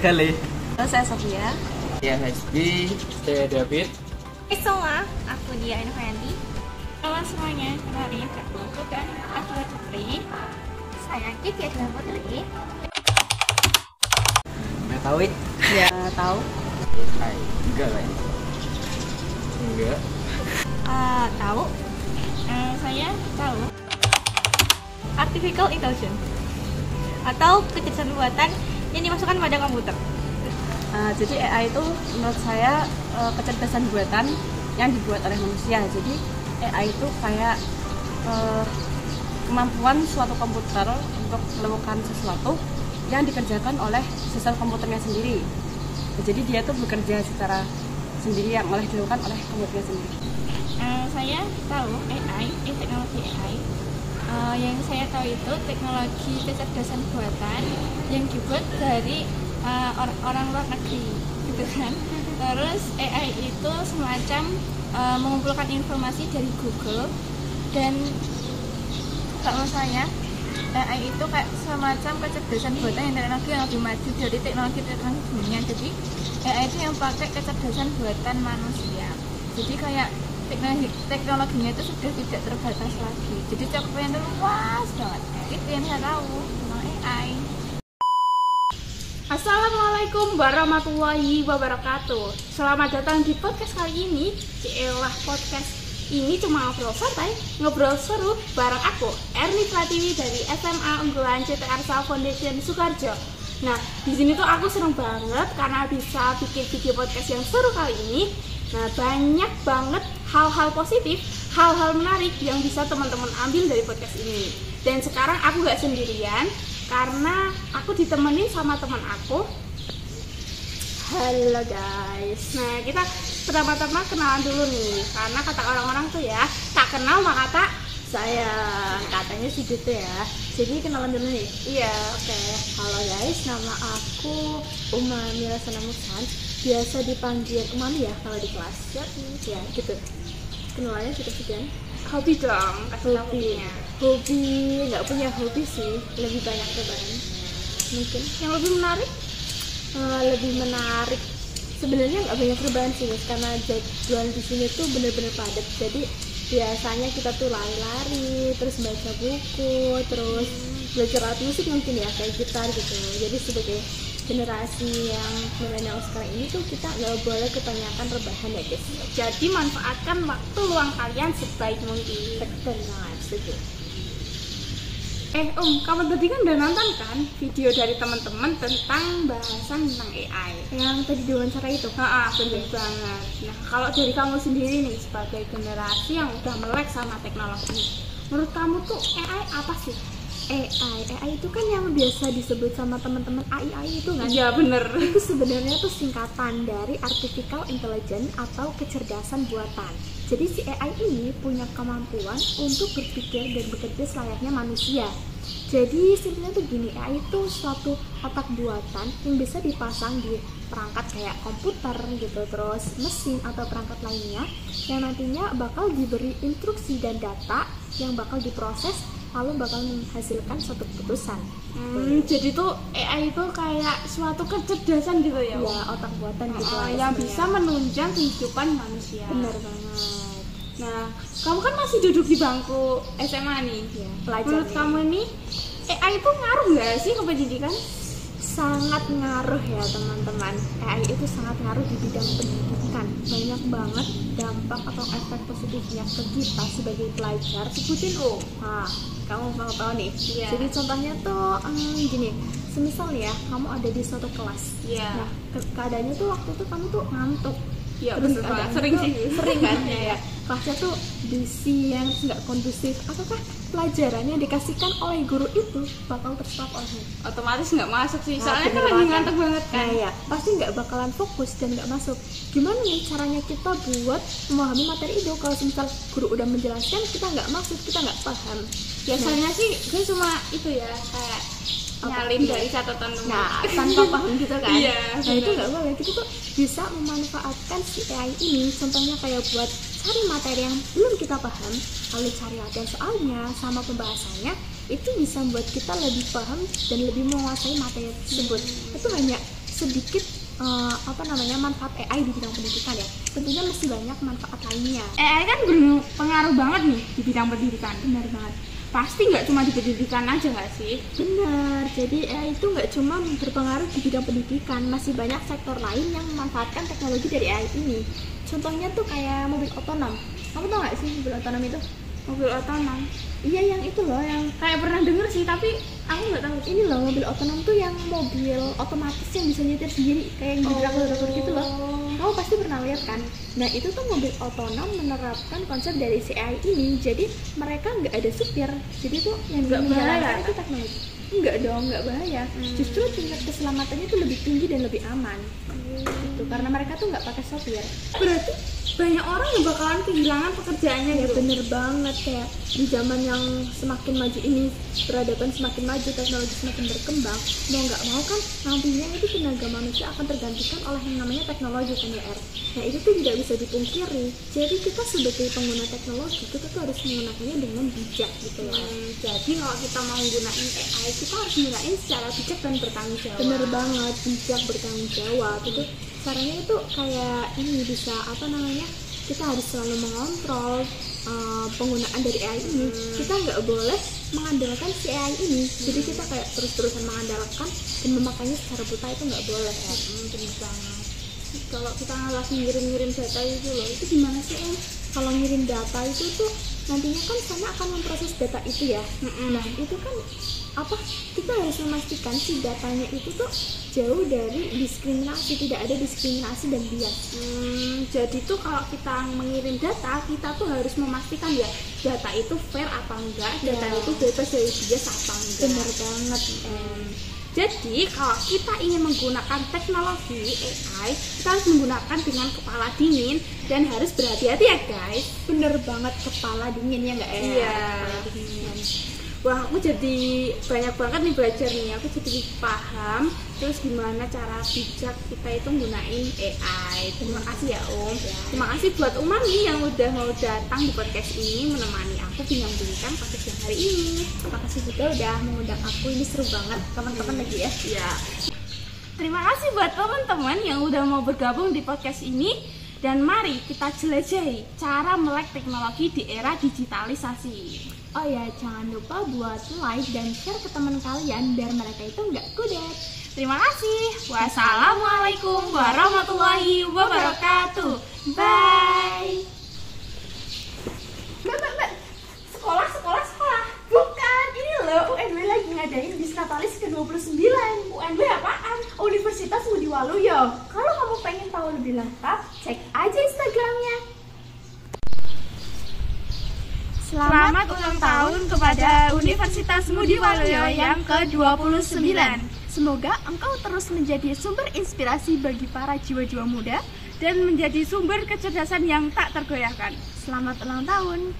Galih. Halo, saya Sofia. Ya, Hasbi. Saya David. Semua, aku Dia Infanti. Halo semuanya, kenalin aku dan aku Putri. Saya Kiki adalah Putri. Nggak tahu ya? Ya, tahu. AI. Enggak lah. Enggak. Tahu? Saya tahu. Artificial Intelligence atau kecerdasan buatan yang dimasukkan pada komputer. Jadi AI itu menurut saya kecerdasan buatan yang dibuat oleh manusia. Jadi AI itu kayak kemampuan suatu komputer untuk melakukan sesuatu yang dikerjakan oleh sistem komputernya sendiri. Jadi dia tuh bekerja secara sendiri yang dilakukan oleh komputernya sendiri. Saya tahu teknologi AI. Yang saya tahu itu teknologi kecerdasan buatan yang dibuat dari orang luar negeri, gitu kan. Terus AI itu semacam mengumpulkan informasi dari Google, dan kalau saya AI itu kayak semacam kecerdasan buatan yang teknologi yang lebih maju dari teknologi dunia. Jadi AI itu yang pakai kecerdasan buatan manusia. Jadi kayak teknologinya itu sudah tidak terbatas lagi. Jadi cakupannya itu luas banget. Itu yang saya tahu tentang AI. Assalamualaikum warahmatullahi wabarakatuh. Selamat datang di podcast kali ini. Cielah, podcast ini cuma ngobrol santai, ngobrol seru bareng aku, Erni Pratiwi dari SMA Unggulan CT Arsa Foundation Sukarjo. Nah, di sini tuh aku seneng banget karena bisa bikin video podcast yang seru kali ini. Nah, banyak banget hal-hal positif, hal-hal menarik yang bisa teman-teman ambil dari podcast ini. Dan sekarang aku gak sendirian karena aku ditemenin sama teman aku. Halo guys. Nah, kita pertama-tama kenalan dulu nih, karena kata orang-orang tuh ya, tak kenal maka tak sayang, katanya sih gitu ya. Jadi kenalan dulu nih. Iya, Oke. Halo guys, nama aku Umami Rasana Musan, biasa dipanggil Umami ya kalau di kelas. Ya gitu. Kenalannya gitu sekian. Hobi dong, kasih tahu Hobi, nggak punya hobi sih, lebih banyak rebahan. Mungkin yang lebih menarik. lebih menarik. Sebenarnya nggak banyak rebahan sih guys, karena jadwal di sini tuh bener-bener padat. Jadi biasanya kita tuh lari-lari, terus baca buku, terus belajar alat musik mungkin ya, kayak gitar gitu. Jadi sebagai generasi yang milenial sekarang ini tuh kita nggak boleh kebanyakan rebahan ya guys. Jadi manfaatkan waktu luang kalian sebaik mungkin. Betul banget, setuju. Kamu tadi kan udah nonton kan video dari teman-teman tentang bahasan tentang AI. Yang tadi diwawancara itu? Bener banget. Nah, kalau dari kamu sendiri nih sebagai generasi yang udah melek sama teknologi, menurut kamu tuh AI apa sih? AI itu kan yang biasa disebut sama teman-teman AI itu kan? Iya bener. Itu sebenarnya tuh singkatan dari Artificial Intelligence atau kecerdasan buatan. Jadi si AI ini punya kemampuan untuk berpikir dan bekerja selayaknya manusia. Jadi simpelnya tuh gini, AI itu suatu otak buatan yang bisa dipasang di perangkat kayak komputer gitu, terus mesin atau perangkat lainnya yang nantinya bakal diberi instruksi dan data yang bakal diproses lalu bakal menghasilkan suatu keputusan. Jadi tuh AI itu kayak suatu kecerdasan gitu ya? Ya, otak buatan gitu yang bisa menunjang kehidupan manusia. Benar banget. Nah, kamu kan masih duduk di bangku SMA nih, Ya, pelajar. Menurut kamu ini AI itu ngaruh nggak sih ke pendidikan? Sangat ngaruh ya teman-teman. AI itu sangat ngaruh di bidang pendidikan. Banyak banget dampak atau efek positifnya ke kita sebagai pelajar. Sebutin Kamu mau tahu nih? Iya. Jadi contohnya tuh gini, semisal ya kamu ada di suatu kelas. Iya. Nah, keadaannya tuh waktu itu kamu tuh ngantuk. Iya, Terus bener banget. keadaannya Sering tuh sih. sering kan ya. Kelasnya tuh busy, yang nggak kondusif. Apakah pelajaran yang dikasihkan oleh guru itu bakal terserap olehmu? Otomatis nggak masuk sih, Nah, soalnya kan bener lagi banget. ngantuk banget kan. Nah ya, pasti nggak bakalan fokus dan nggak masuk. Gimana nih caranya kita buat memahami materi itu kalau misal guru udah menjelaskan kita nggak masuk, kita nggak paham. Biasanya sih gue cuma itu ya, kayak nyalin dari catatan dulu. Nah, tanpa paham gitu kan. Iya, Nah itu bener. nggak boleh. Kita tuh bisa memanfaatkan si AI ini, contohnya kayak buat cari materi yang belum kita paham, lalu cari latihan soalnya sama pembahasannya, itu bisa membuat kita lebih paham dan lebih menguasai materi tersebut. Itu hanya sedikit manfaat AI di bidang pendidikan ya. Tentunya masih banyak manfaat lainnya. AI kan berpengaruh banget nih di bidang pendidikan. Benar banget. Pasti nggak cuma di pendidikan aja nggak sih? Benar, jadi AI itu nggak cuma berpengaruh di bidang pendidikan, masih banyak sektor lain yang memanfaatkan teknologi dari AI ini. Contohnya tuh kayak mobil otonom. Kamu tau nggak sih mobil otonom itu? Mobil otonom. Iya, yang itu loh, yang Kayak pernah denger sih, tapi aku nggak tahu. ini loh, mobil otonom tuh yang mobil otomatis yang bisa nyetir sendiri, kayak yang drakor gitu loh. Kamu pasti pernah lihat kan? Nah, itu tuh mobil otonom menerapkan konsep dari si AI ini. Jadi mereka nggak ada supir. Jadi tuh yang Nggak menjalankan bahaya, itu teknologi. Enggak dong, nggak bahaya. Justru tingkat keselamatannya tuh lebih tinggi dan lebih aman. Gitu, karena mereka tuh nggak pakai sopir. Berarti banyak orang yang bakalan kehilangan pekerjaannya Ya gitu. bener banget, kayak di zaman yang semakin maju ini, peradaban semakin maju, teknologi semakin berkembang, mau nggak mau kan nantinya itu tenaga manusia akan tergantikan oleh yang namanya teknologi kan ya, Er. Nah itu tuh tidak bisa dipungkiri. Jadi kita sebagai pengguna teknologi kita tuh harus menggunakannya dengan bijak gitu ya. Jadi kalau kita mau gunain AI, kita harus gunain secara bijak dan bertanggung jawab. Bener banget, bijak, bertanggung jawab. Itu caranya itu kayak ini bisa kita harus selalu mengontrol penggunaan dari AI ini. Kita nggak boleh mengandalkan si AI ini, jadi kita kayak terus-terusan mengandalkan dan memakainya secara buta, itu nggak boleh ya. Bener banget. Kalau kita lagi ngirim data itu loh, itu gimana sih Kalau ngirim data itu tuh nantinya kan sana akan memproses data itu ya. Nah itu kan kita harus memastikan si datanya itu tuh jauh dari diskriminasi, tidak ada diskriminasi dan bias. Jadi tuh kalau kita mengirim data, kita tuh harus memastikan ya data itu fair apa enggak, data itu bebas dari bias apa enggak. Bener banget. Jadi kalau kita ingin menggunakan teknologi AI, kita harus menggunakan dengan kepala dingin dan harus berhati-hati ya guys. Bener banget, kepala dingin ya nggak ya? Iya. Kepala dingin. Wah, aku jadi banyak banget nih belajar nih. Aku jadi paham terus gimana cara bijak kita itu menggunakan AI. Terima kasih ya Om. Terima kasih buat Umar nih yang udah mau datang di podcast ini menemani aku bincang-bincang podcast yang hari ini. Terima kasih juga udah mengundang aku, ini seru banget. Kapan-kapan lagi ya. Ya. Terima kasih buat teman-teman yang udah mau bergabung di podcast ini. Dan mari kita jelajahi cara melek teknologi di era digitalisasi. Oh ya, jangan lupa buat like dan share ke teman kalian biar mereka itu nggak kudet. Terima kasih. Wassalamualaikum warahmatullahi wabarakatuh. Bye. Mbak. Sekolah. Bukan, ini loh UNW lagi ngadain Disnatalis ke-29. UNB apaan? Universitas Ngudi Waluyo. Kalau kamu pengen tahu lebih lengkap, cek aja Instagramnya. Selamat ulang tahun kepada Universitas Ngudi Waluyo yang ke-29. Semoga engkau terus menjadi sumber inspirasi bagi para jiwa-jiwa muda dan menjadi sumber kecerdasan yang tak tergoyahkan. Selamat ulang tahun.